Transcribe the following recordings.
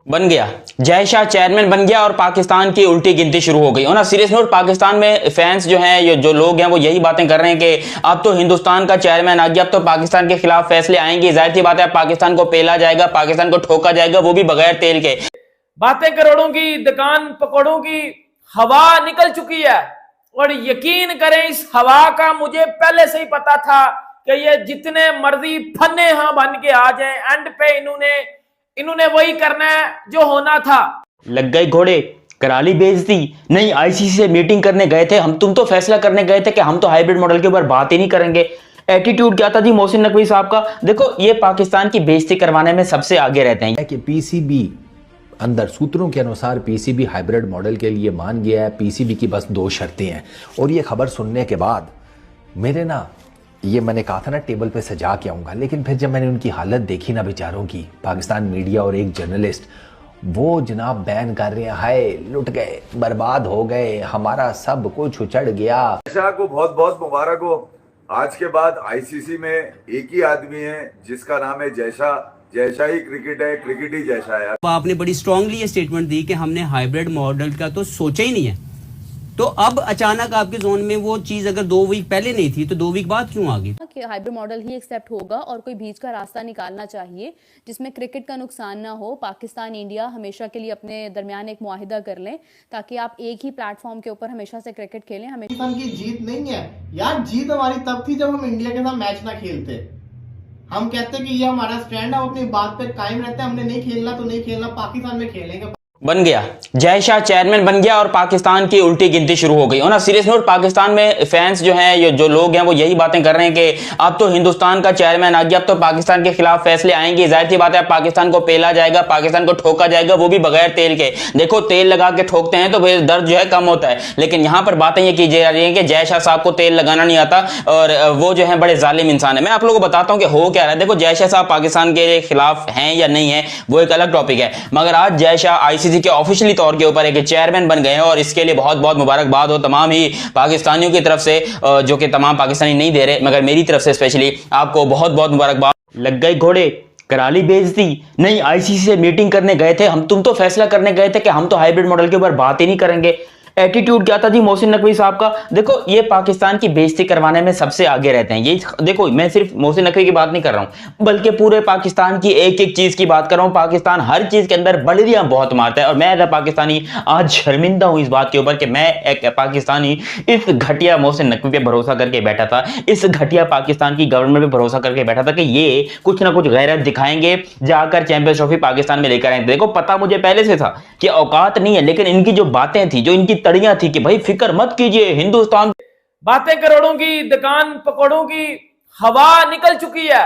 बन गया। जय शाह चेयरमैन बन गया और पाकिस्तान की उल्टी गिनती शुरू हो गई। और ना सीरियस नोट, पाकिस्तान में फैंस जो हैं, ये जो लोग हैं, वो यही बातें कर रहे हैं कि अब तो हिंदुस्तान का चेयरमैन आ गया, अब तो पाकिस्तान के खिलाफ फैसले आएंगे। जाहिर सी बात है, पाकिस्तान को पेला जाएगा, पाकिस्तान को ठोका जाएगा, वो भी बगैर तेल के। बातें करोड़ों की, दुकान पकौड़ों की हवा निकल चुकी है। और यकीन करें, इस हवा का मुझे पहले से ही पता था कि ये जितने मर्जी फन्ने यहां बन के आ जाएं, एंड पे इन्होंने वही करना है जो होना था। लग गए घोड़े, करा ली बेइज्जती। नहीं, आईसीसी से मीटिंग करने गए थे हम, तुम तो फैसला करने गए थे कि हम तो हाइब्रिड मॉडल के ऊपर बात ही नहीं करेंगे। एटीट्यूड क्या था जी मोहसिन नकवी साहब का। देखो, ये पाकिस्तान की बेइज्जती करवाने में सबसे आगे रहते हैं। कि पीसीबी अंदर सूत्रों के अनुसार पीसीबी हाइब्रिड मॉडल के लिए मान गया है। पीसीबी की बस 2 शर्तें हैं। और ये खबर सुनने के बाद मेरे ना, ये मैंने कहा था ना टेबल पे सजा के आऊँगा, लेकिन फिर जब मैंने उनकी हालत देखी ना बेचारों की, पाकिस्तान मीडिया और एक जर्नलिस्ट, वो जनाब बैन कर रहे हैं, हाय लुट गए, बर्बाद हो गए, हमारा सब कुछ उचड़ गया। जयशाह को बहुत बहुत मुबारक हो। आज के बाद आईसीसी में एक ही आदमी है जिसका नाम है जयशाह। जयशाह ही क्रिकेट है, क्रिकेट ही जयशाह है। आपने बड़ी स्ट्रांगली ये स्टेटमेंट दी कि हमने हाइब्रिड मॉडल का तो सोचा ही नहीं है, तो अब अचानक आपके जोन में वो चीज अगर 2 वीक पहले नहीं थी तो 2 वीक बाद क्यों आ गई? कि हाइब्रिड मॉडल ही एक्सेप्ट होगा और कोई बीच का रास्ता निकालना चाहिए जिसमें क्रिकेट का नुकसान ना हो। पाकिस्तान इंडिया हमेशा के लिए अपने दरमियान एक मुआहिदा कर लें ताकि आप एक ही प्लेटफॉर्म के ऊपर हमेशा से क्रिकेट खेलें। पाकिस्तान की जीत नहीं है यार, जीत हमारी तब थी जब हम इंडिया के साथ मैच ना खेलते। हम कहते कि ये हमारा स्टैंड है, अपनी बात पे कायम रहते हैं। हमने नहीं खेलना तो नहीं खेलना, पाकिस्तान में खेलेंगे। बन गया। जय शाह चेयरमैन बन गया और पाकिस्तान की उल्टी गिनती शुरू हो गई। और ना सीरियस नोट, पाकिस्तान में फैंस जो हैं, ये जो लोग हैं, वो यही बातें कर रहे हैं कि अब तो हिंदुस्तान का चेयरमैन आ गया, अब तो पाकिस्तान के खिलाफ फैसले आएंगे। जाहिर सी बात है, पाकिस्तान को पेला जाएगा, पाकिस्तान को ठोका जाएगा, वो भी बगैर तेल के। देखो, तेल लगा के ठोकते हैं तो फिर दर्द जो है कम होता है, लेकिन यहां पर बातें ये की जा रही है कि जय शाह साहब को तेल लगाना नहीं आता और वो जो है बड़े जालिम इंसान है। मैं आप लोगों को बताता हूं कि हो क्या रहा है। देखो, जय शाह साहब पाकिस्तान के खिलाफ हैं या नहीं है, वो एक अलग टॉपिक है, मगर आज जय शाह आईसीसी के ऑफिशियली तौर के ऊपर एक चेयरमैन बन गए हैं और इसके लिए बहुत बहुत मुबारकबाद हो तमाम ही पाकिस्तानियों की तरफ से, जो कि तमाम पाकिस्तानी नहीं दे रहे, मगर मेरी तरफ से स्पेशली आपको बहुत बहुत मुबारकबाद। लग गए घोड़े, करा ली बेइज्जती। नहीं, आईसीसी से मीटिंग करने गए थे हम, तुम तो फैसला करने गए थे कि हम तो हाइब्रिड मॉडल के ऊपर बात ही नहीं करेंगे। एटीट्यूड क्या था जी मोहसिन नकवी साहब का। देखो, ये पाकिस्तान की बेइज्जती करवाने में सबसे आगे रहते हैं। ये देखो, मैं सिर्फ मोहसिन नकवी की बात नहीं कर रहा हूं, बल्कि पूरे पाकिस्तान की एक एक चीज की बात कर रहा हूं। पाकिस्तान हर चीज के अंदर बल्लियां बहुत मारता है और मैं एज अ पाकिस्तानी आज शर्मिंदा हूं इस बात के ऊपर कि मैं एक पाकिस्तानी इस घटिया मोहसिन नकवी पे भरोसा करके बैठा था, इस घटिया पाकिस्तान की गवर्नमेंट पे भरोसा करके बैठा था कि ये कुछ ना कुछ गैरत दिखाएंगे, जाकर चैंपियंस ट्रॉफी पाकिस्तान में लेकर आएंगे। देखो, पता मुझे पहले से था कि औकात नहीं है, लेकिन इनकी जो बातें थी, जो इनकी तड़ियां थी कि भाई फिक्र मत कीजिए, हिंदुस्तान। बातें करोड़ों की, दुकान पकौड़ों की हवा निकल चुकी है।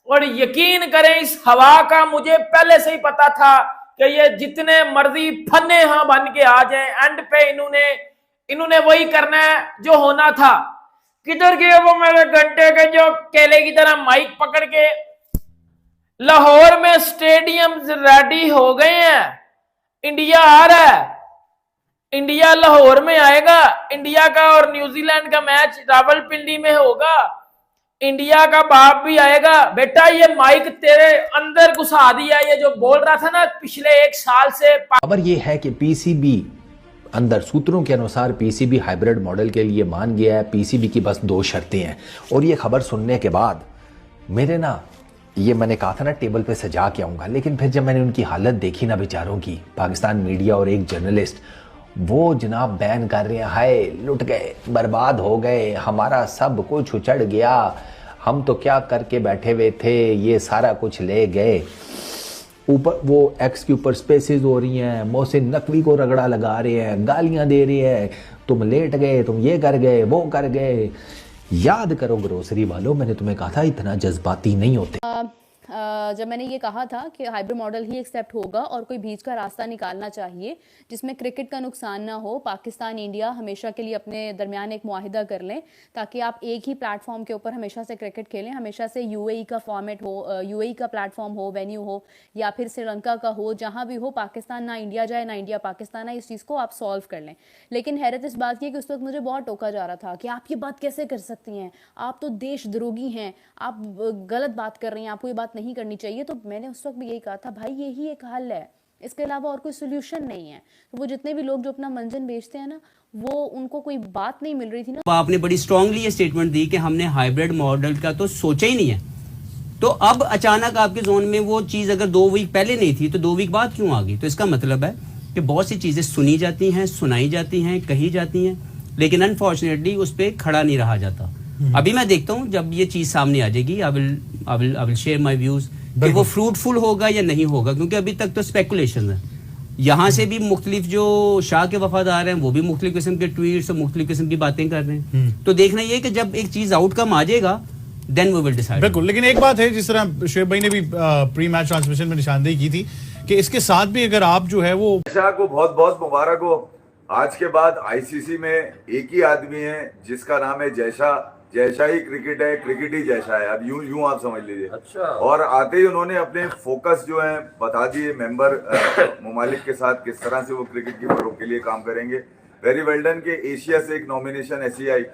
और यकीन करें, इस हवा का मुझे पहले से ही पता था कि ये जितने मर्जी फन्ने यहां बन के आ जाएं, एंड पे इन्होंने वही करना है जो होना था। किधर गए वो मेरे घंटे के जो केले की तरह माइक पकड़ के? लाहौर में स्टेडियम रेडी हो गए हैं, इंडिया आ रहा है, इंडिया लाहौर में आएगा। इंडिया का और न्यूजीलैंड का मैच रावलपिंडी में होगा, इंडिया का बाप भी आएगा। बेटा, ये माइक तेरे अंदर घुसा दिया, ये जो बोल रहा था ना पिछले 1 साल से। खबर ये है कि पीसीबी अंदर सूत्रों के अनुसार पीसीबी हाइब्रिड मॉडल के लिए मान गया है। पीसीबी की बस 2 शर्तें हैं। और ये खबर सुनने के बाद मेरे ना, ये मैंने कहा था ना टेबल पे सजा के आऊँगा, लेकिन फिर जब मैंने उनकी हालत देखी ना बेचारों की, पाकिस्तान मीडिया और एक जर्नलिस्ट, वो जनाब बैन कर रहे हैं, हाय लुट गए, बर्बाद हो गए, हमारा सब कुछ उचड़ गया, हम तो क्या करके बैठे हुए थे, ये सारा कुछ ले गए। ऊपर वो एक्स के ऊपर स्पेसेस हो रही हैं, मोहसिन नकवी को रगड़ा लगा रहे हैं, गालियां दे रहे हैं, तुम लेट गए, तुम ये कर गए, वो कर गए। याद करो ग्रोसरी वालों, मैंने तुम्हें कहा था इतना जज्बाती नहीं होते। जब मैंने ये कहा था कि हाइब्रिड मॉडल ही एक्सेप्ट होगा और कोई बीच का रास्ता निकालना चाहिए जिसमें क्रिकेट का नुकसान ना हो। पाकिस्तान इंडिया हमेशा के लिए अपने दरमियान एक मुआहिदा कर लें ताकि आप एक ही प्लेटफॉर्म के ऊपर हमेशा से क्रिकेट खेलें। हमेशा से यूएई का फॉर्मेट हो, यूएई का प्लेटफॉर्म हो, वेन्यू हो, या फिर श्रीलंका का हो, जहां भी हो, पाकिस्तान ना इंडिया जाए ना इंडिया पाकिस्तान आए, इस चीज़ को आप सॉल्व कर लें। लेकिन हैरत इस बात की है कि उस वक्त मुझे बहुत टोका जा रहा था कि आप ये बात कैसे कर सकती हैं, आप तो देशद्रोही हैं, आप गलत बात कर रही हैं, आपको ये बात नहीं करनी चाहिए। तो मैंने उस वक्त भी यही कहा था, भाई यही एक हल है, इसके अलावा और कोई सोल्यूशन नहीं है। तो वो जितने भी लोग जो अपना मंजन बेचते हैं ना, वो उनको कोई बात नहीं मिल रही थी ना। आपने बड़ी स्ट्रांगली ये स्टेटमेंट दी कि हमने हाइब्रिड मॉडल का तो सोचा ही नहीं है, तो अब अचानक आपके जोन में वो चीज़ अगर 2 वीक पहले नहीं थी तो 2 वीक बाद क्यों आ गई? तो इसका मतलब है कि बहुत सी चीज़ें सुनी जाती हैं, सुनाई जाती हैं, कही जाती हैं, लेकिन अनफॉर्चुनेटली उस पर खड़ा नहीं रहा जाता। अभी मैं देखता हूँ जब ये चीज़ सामने आ जाएगी, I will share my views कि वो फ्रूटफुल होगा या नहीं होगा, क्योंकि अभी तक तो स्पेकुलेशन है। यहाँ से भी मुख्तलिफ जो शाह के वफादार हैं वो भी मुख्तलिफ किस्म के ट्वीट्स और मुख्तलिफ किस्म की बातें कर रहे हैं। तो देखना ये कि जब एक चीज़ आउटकम आ जाएगा देन वी विल डिसाइड। बिल्कुल, लेकिन एक बात है, जिस तरह शुएब भाई ने भी प्री मैच ट्रांसमिशन में निशानदेही की थी कि इसके साथ भी अगर आप जो है वो जयशा को बहुत बहुत मुबारक हो। आज के बाद आईसीसी में एक ही आदमी है जिसका नाम है जयशा। जयशा ही क्रिकेट है, क्रिकेट ही जयशा है। अब यूं आप समझ लीजिए। अच्छा। और आते ही उन्होंने अपने फोकस जो है बता दिए मेंबर ममालिक के साथ किस तरह से वो क्रिकेट की फरोग के लिए काम करेंगे। वेरी वेल डन के एशिया से एक नॉमिनेशन ऐसी आई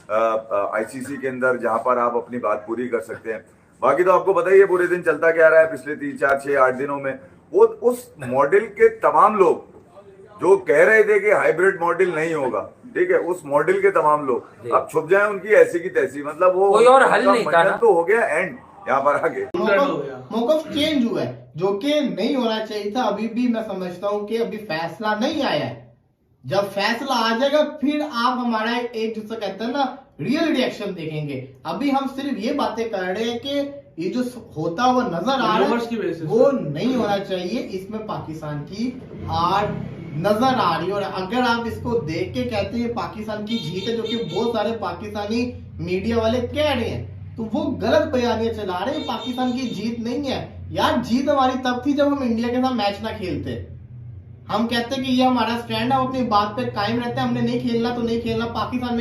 आईसीसी के अंदर जहां पर आप अपनी बात पूरी कर सकते हैं। बाकी तो आपको पता ही है पूरे दिन चलता क्या रहा है पिछले 3, 4, 6, 8 दिनों में। वो उस मॉडल के तमाम लोग जो कह रहे थे कि हाइब्रिड मॉडल नहीं होगा, ठीक है, उस मॉडल के तमाम लोग अब छुप जाए उनकी ऐसी की तैसी। मतलब वो कोई और हल नहीं था ना। तो हो गया एंड यहाँ पर आगे मौकफ चेंज हुआ है, जो कि नहीं होना चाहिए था। अभी भी मैं समझता हूँ कि अभी फैसला नहीं आया है। जब फैसला आ जाएगा फिर आप हमारा एक जिससे कहते हैं ना रियल रिएक्शन देखेंगे। अभी हम सिर्फ ये बातें कर रहे हैं कि ये जो होता हुआ नजर आ रहा है वो नहीं होना चाहिए। इसमें पाकिस्तान की आड़ नजर आ रही है। और अगर आप इसको देख के कहते हैं पाकिस्तान की जीत है, जो कि बहुत सारे पाकिस्तानी मीडिया वाले कह रहे हैं, तो वो गलत बयानियां चला रहे हैं। पाकिस्तान की जीत नहीं है यार। जीत हमारी तब थी जब हम इंडिया के साथ मैच ना खेलते। हम कहते कि ये हमारा स्टैंड है, हम अपनी बात पे कायम रहते हैं। हमने नहीं खेलना तो नहीं खेलना, पाकिस्तान में